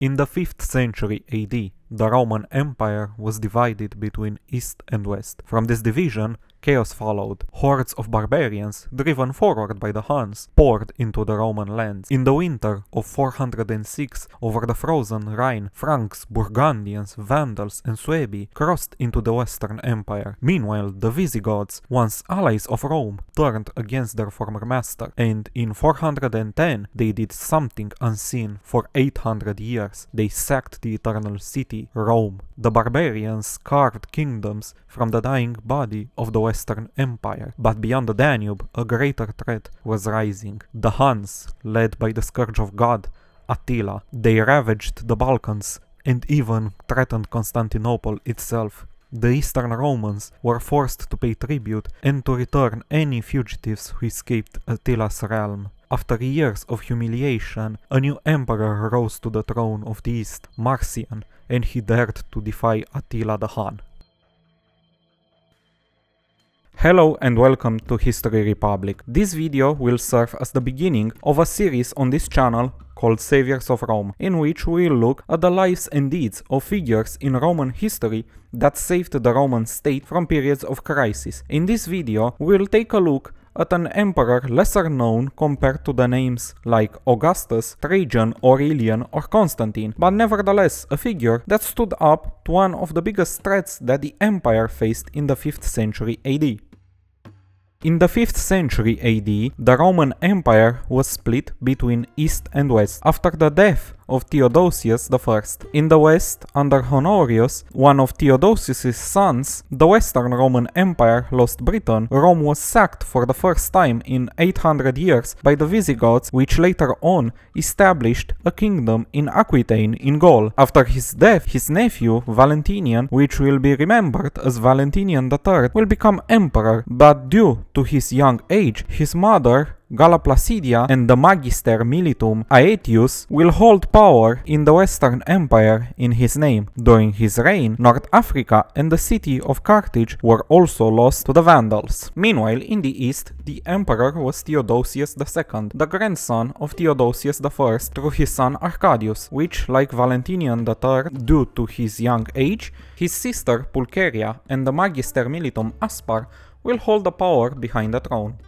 In the 5th century AD, the Roman Empire was divided between East and West. From this division, chaos followed. Hordes of barbarians, driven forward by the Huns, poured into the Roman lands. In the winter of 406, over the frozen Rhine, Franks, Burgundians, Vandals, and Suebi crossed into the Western Empire. Meanwhile, the Visigoths, once allies of Rome, turned against their former master, and in 410 they did something unseen for 800 years. They sacked the eternal city, Rome. The barbarians carved kingdoms from the dying body of the Western Empire, but beyond the Danube, a greater threat was rising. The Huns, led by the Scourge of God, Attila. They ravaged the Balkans and even threatened Constantinople itself. The Eastern Romans were forced to pay tribute and to return any fugitives who escaped Attila's realm. After years of humiliation, a new emperor rose to the throne of the East, Marcian, and he dared to defy Attila the Hun. Hello and welcome to History Republic. This video will serve as the beginning of a series on this channel called Saviors of Rome, in which we will look at the lives and deeds of figures in Roman history that saved the Roman state from periods of crisis. In this video, we will take a look at an emperor lesser known compared to the names like Augustus, Trajan, Aurelian or Constantine, but nevertheless a figure that stood up to one of the biggest threats that the empire faced in the 5th century AD. In the 5th century AD, the Roman Empire was split between East and West after the death of Theodosius I. In the West, under Honorius, one of Theodosius' sons, the Western Roman Empire lost Britain. Rome was sacked for the first time in 800 years by the Visigoths, which later on established a kingdom in Aquitaine in Gaul. After his death, his nephew, Valentinian, which will be remembered as Valentinian III, will become emperor, but due to his young age, his mother, Galla Placidia, and the Magister Militum Aetius will hold power in the Western Empire in his name. During his reign, North Africa and the city of Carthage were also lost to the Vandals. Meanwhile, in the east, the emperor was Theodosius II, the grandson of Theodosius I through his son Arcadius, which, like Valentinian III, due to his young age, his sister Pulcheria and the Magister Militum Aspar will hold the power behind the throne.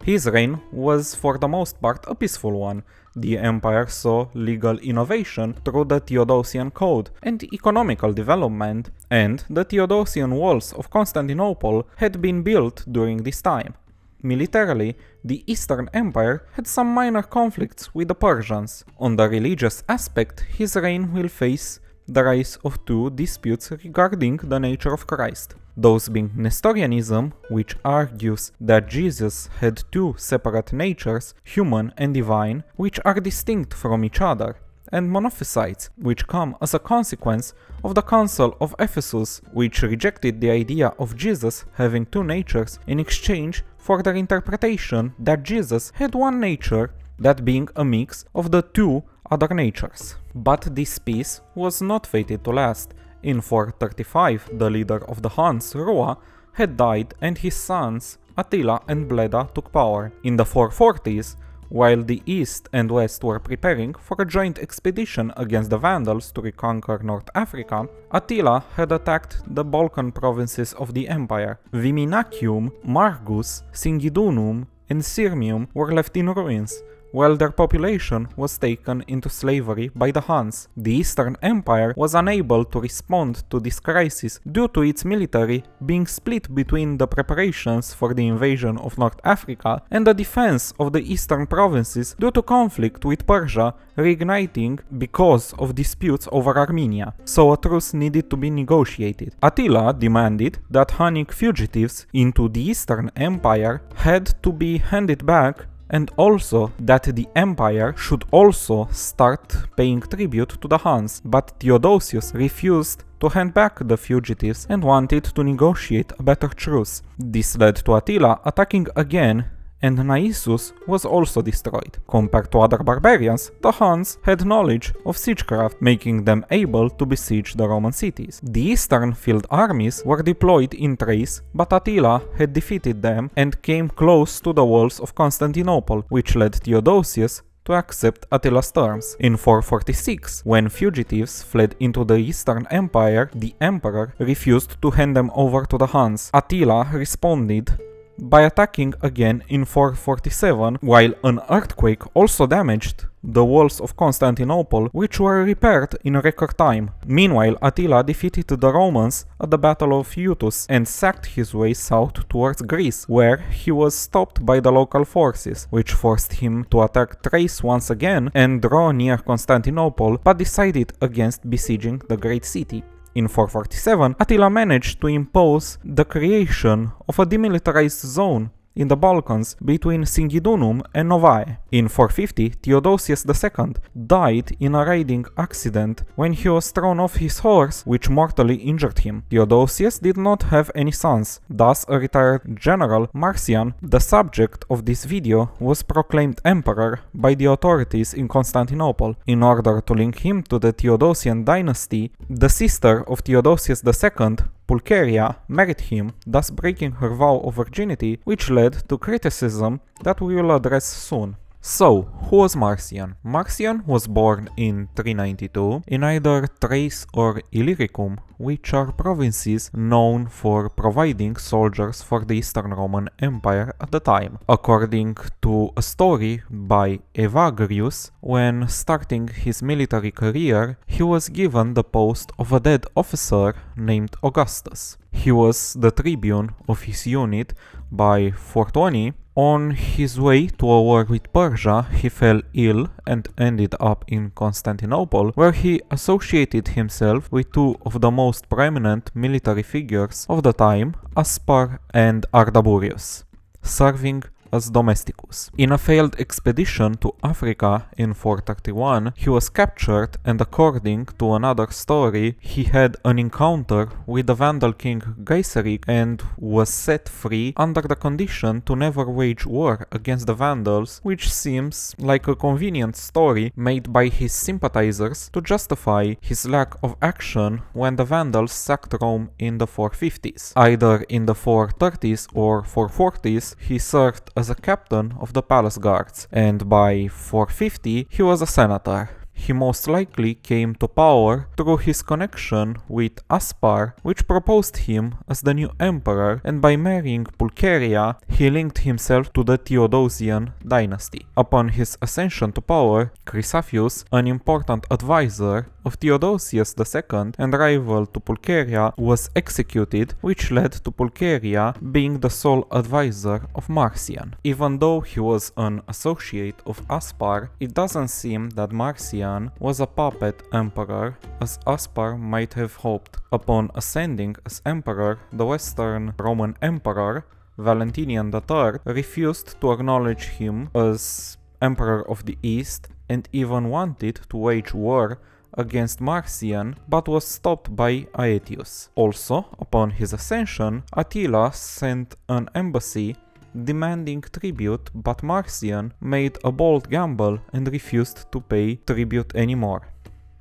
His reign was for the most part a peaceful one. The empire saw legal innovation through the Theodosian Code and economical development, and the Theodosian walls of Constantinople had been built during this time. Militarily, the Eastern Empire had some minor conflicts with the Persians. On the religious aspect, his reign will face the rise of two disputes regarding the nature of Christ. Those being Nestorianism, which argues that Jesus had two separate natures, human and divine, which are distinct from each other, and Monophysites, which come as a consequence of the Council of Ephesus, which rejected the idea of Jesus having two natures in exchange for their interpretation that Jesus had one nature, that being a mix of the two other natures. But this peace was not fated to last. In 435, the leader of the Huns, Rua, had died and his sons, Attila and Bleda, took power. In the 440s, while the East and West were preparing for a joint expedition against the Vandals to reconquer North Africa, Attila had attacked the Balkan provinces of the empire. Viminacium, Margus, Singidunum, and Sirmium were left in ruins, while their population was taken into slavery by the Huns. The Eastern Empire was unable to respond to this crisis due to its military being split between the preparations for the invasion of North Africa and the defense of the eastern provinces due to conflict with Persia reigniting because of disputes over Armenia, so a truce needed to be negotiated. Attila demanded that Hunnic fugitives into the Eastern Empire had to be handed back, and also that the empire should also start paying tribute to the Huns, but Theodosius refused to hand back the fugitives and wanted to negotiate a better truce. This led to Attila attacking again, and Naissus was also destroyed. Compared to other barbarians, the Huns had knowledge of siegecraft, making them able to besiege the Roman cities. The eastern field armies were deployed in Thrace, but Attila had defeated them and came close to the walls of Constantinople, which led Theodosius to accept Attila's terms. In 446, when fugitives fled into the Eastern Empire, the emperor refused to hand them over to the Huns. Attila responded by attacking again in 447, while an earthquake also damaged the walls of Constantinople, which were repaired in record time. Meanwhile, Attila defeated the Romans at the Battle of Eutus and sacked his way south towards Greece, where he was stopped by the local forces, which forced him to attack Thrace once again and draw near Constantinople, but decided against besieging the great city. In 447, Attila managed to impose the creation of a demilitarized zone in the Balkans between Singidunum and Novae. In 450, Theodosius II died in a riding accident when he was thrown off his horse, which mortally injured him. Theodosius did not have any sons, thus a retired general, Marcian, the subject of this video, was proclaimed emperor by the authorities in Constantinople. In order to link him to the Theodosian dynasty, the sister of Theodosius II, Pulcheria, married him, thus breaking her vow of virginity, which led to criticism that we will address soon. So, who was Marcian? Marcian was born in 392 in either Thrace or Illyricum, which are provinces known for providing soldiers for the Eastern Roman Empire at the time. According to a story by Evagrius, when starting his military career, he was given the post of a dead officer named Augustus. He was the tribune of his unit by 420. On his way to a war with Persia, he fell ill and ended up in Constantinople, where he associated himself with two of the most prominent military figures of the time, Aspar and Ardaburius, serving as domesticus. In a failed expedition to Africa in 431, he was captured, and according to another story, he had an encounter with the Vandal king Gaiseric and was set free under the condition to never wage war against the Vandals, which seems like a convenient story made by his sympathizers to justify his lack of action when the Vandals sacked Rome in the 450s. Either in the 430s or 440s, he served as a captain of the palace guards, and by 450 he was a senator. He most likely came to power through his connection with Aspar, which proposed him as the new emperor, and by marrying Pulcheria, he linked himself to the Theodosian dynasty. Upon his ascension to power, Chrysaphius, an important advisor of Theodosius II and rival to Pulcheria, was executed, which led to Pulcheria being the sole advisor of Marcian. Even though he was an associate of Aspar, it doesn't seem that Marcian was a puppet emperor, as Aspar might have hoped. Upon ascending as emperor, the Western Roman Emperor, Valentinian III, refused to acknowledge him as Emperor of the East and even wanted to wage war against Marcian, but was stopped by Aetius. Also, upon his ascension, Attila sent an embassy demanding tribute, but Marcian made a bold gamble and refused to pay tribute anymore.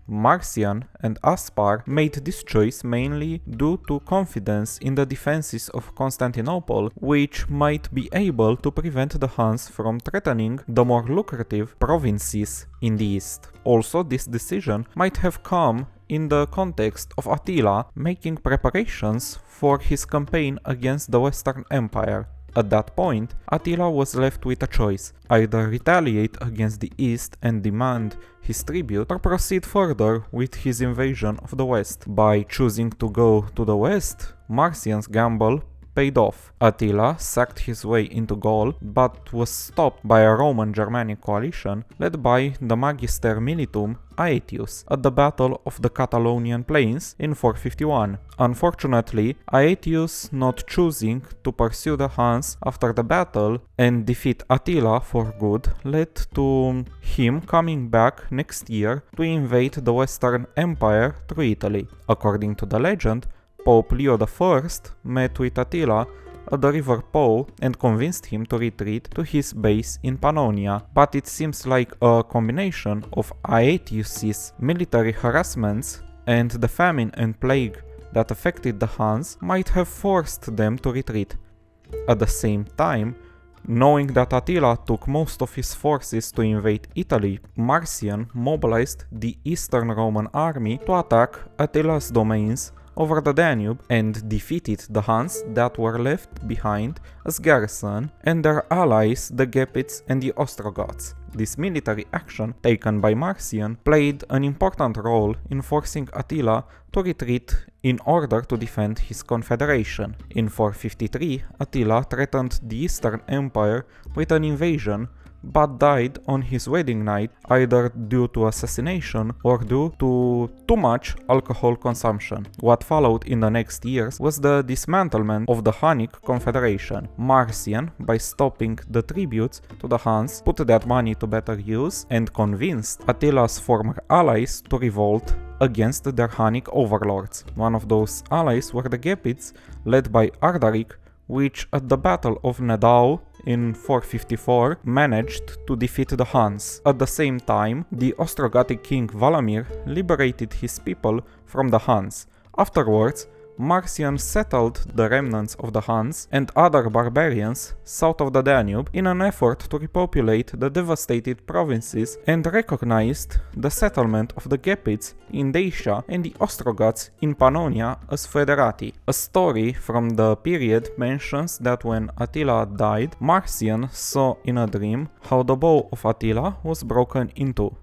Marcian and Aspar made this choice mainly due to confidence in the defenses of Constantinople, which might be able to prevent the Huns from threatening the more lucrative provinces in the east. Also, this decision might have come in the context of Attila making preparations for his campaign against the Western Empire. At that point, Attila was left with a choice: either retaliate against the east and demand his tribute, or proceed further with his invasion of the west. By choosing to go to the west, Marcian's gamble paid off. Attila sacked his way into Gaul, but was stopped by a Roman-Germanic coalition led by the Magister Militum Aetius at the Battle of the Catalonian Plains in 451. Unfortunately, Aetius not choosing to pursue the Huns after the battle and defeat Attila for good led to him coming back next year to invade the Western Empire through Italy. According to the legend, Pope Leo I met with Attila at the river Po and convinced him to retreat to his base in Pannonia, but it seems like a combination of Aetius's military harassments and the famine and plague that affected the Huns might have forced them to retreat. At the same time, Knowing that Attila took most of his forces to invade Italy, Marcian mobilized the Eastern Roman army to attack Attila's domains over the Danube and defeated the Huns that were left behind as garrison and their allies the Gepids and the Ostrogoths. This military action taken by Marcian played an important role in forcing Attila to retreat in order to defend his confederation. In 453, Attila threatened the Eastern Empire with an invasion, but died on his wedding night either due to assassination or due to too much alcohol consumption. What followed in the next years was the dismantlement of the Hunnic Confederation. Marcian, by stopping the tributes to the Huns, put that money to better use and convinced Attila's former allies to revolt against their Hunnic overlords. One of those allies were the Gepids, led by Ardaric, which at the Battle of Nedao in 454 managed to defeat the Huns. At the same time, the Ostrogothic king Valamir liberated his people from the Huns. Afterwards, Marcian settled the remnants of the Huns and other barbarians south of the Danube in an effort to repopulate the devastated provinces and recognized the settlement of the Gepids in Dacia and the Ostrogoths in Pannonia as foederati. A story from the period mentions that when Attila died, Marcian saw in a dream how the bow of Attila was broken in two.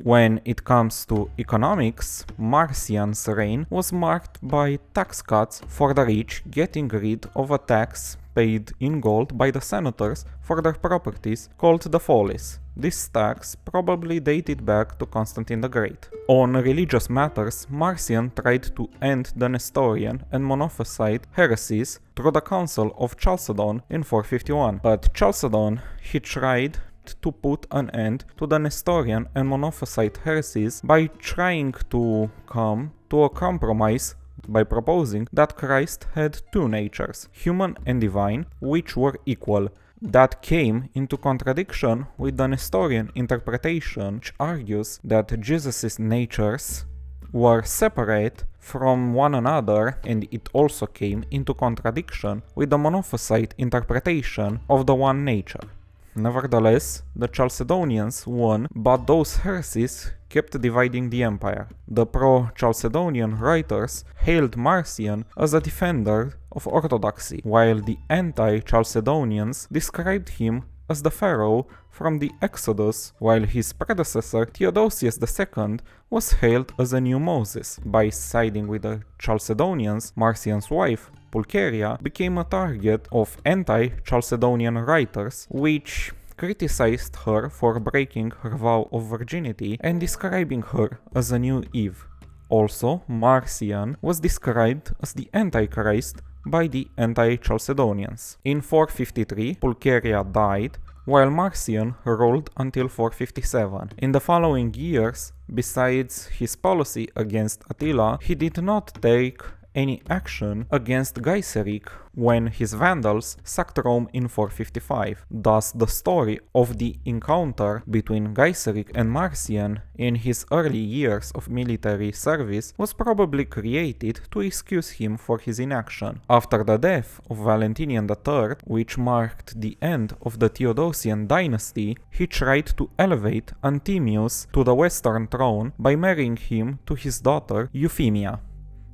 When it comes to economics, Marcian's reign was marked by tax cuts for the rich, getting rid of a tax paid in gold by the senators for their properties called the follies. This tax probably dated back to Constantine the Great. On religious matters, Marcian tried to end the Nestorian and Monophysite heresies through the Council of Chalcedon in 451. At Chalcedon, he tried to put an end to the Nestorian and Monophysite heresies by trying to come to a compromise by proposing that Christ had two natures, human and divine, which were equal. That came into contradiction with the Nestorian interpretation, which argues that Jesus' natures were separate from one another, and it also came into contradiction with the Monophysite interpretation of the one nature. Nevertheless, the Chalcedonians won, but those heresies kept dividing the empire. The pro-Chalcedonian writers hailed Marcian as a defender of orthodoxy, while the anti-Chalcedonians described him as the pharaoh from the Exodus, while his predecessor Theodosius II was hailed as a new Moses. By siding with the Chalcedonians, Marcian's wife Pulcheria became a target of anti-Chalcedonian writers, which criticized her for breaking her vow of virginity and describing her as a new Eve. Also, Marcian was described as the Antichrist by the anti-Chalcedonians. In 453, Pulcheria died, while Marcian ruled until 457. In the following years, besides his policy against Attila, he did not take any action against Gaiseric when his Vandals sacked Rome in 455. Thus, the story of the encounter between Gaiseric and Marcian in his early years of military service was probably created to excuse him for his inaction. After the death of Valentinian III, which marked the end of the Theodosian dynasty, he tried to elevate Anthemius to the Western throne by marrying him to his daughter Euphemia.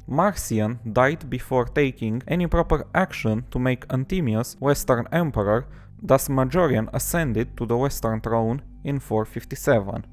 Marcian died before taking any proper action to make Anthemius Western Emperor, thus Majorian ascended to the Western throne in 457.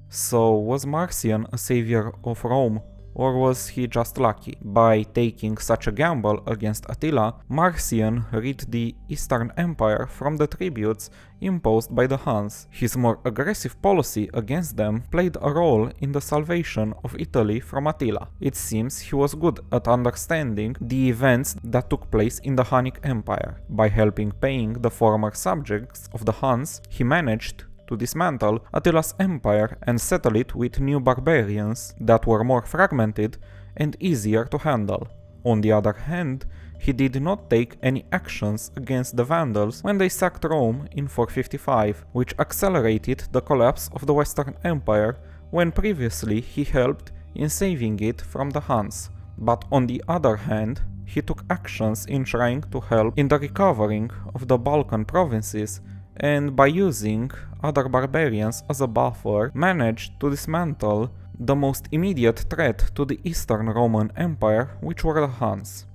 So, was Marcian a savior of Rome, or was he just lucky? By taking such a gamble against Attila, Marcian rid the Eastern Empire from the tributes imposed by the Huns. His more aggressive policy against them played a role in the salvation of Italy from Attila. It seems he was good at understanding the events that took place in the Hunnic Empire. By helping paying the former subjects of the Huns, he managed to dismantle Attila's empire and settle it with new barbarians that were more fragmented and easier to handle. On the other hand, he did not take any actions against the Vandals when they sacked Rome in 455, which accelerated the collapse of the Western Empire when previously he helped in saving it from the Huns. But on the other hand, he took actions in trying to help in the recovering of the Balkan provinces, and by using other barbarians as a buffer, managed to dismantle the most immediate threat to the Eastern Roman Empire, which were the Huns.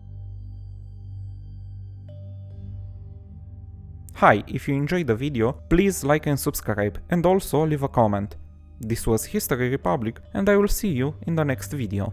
Hi, if you enjoyed the video, please like and subscribe, and also leave a comment. This was History Republic, and I will see you in the next video.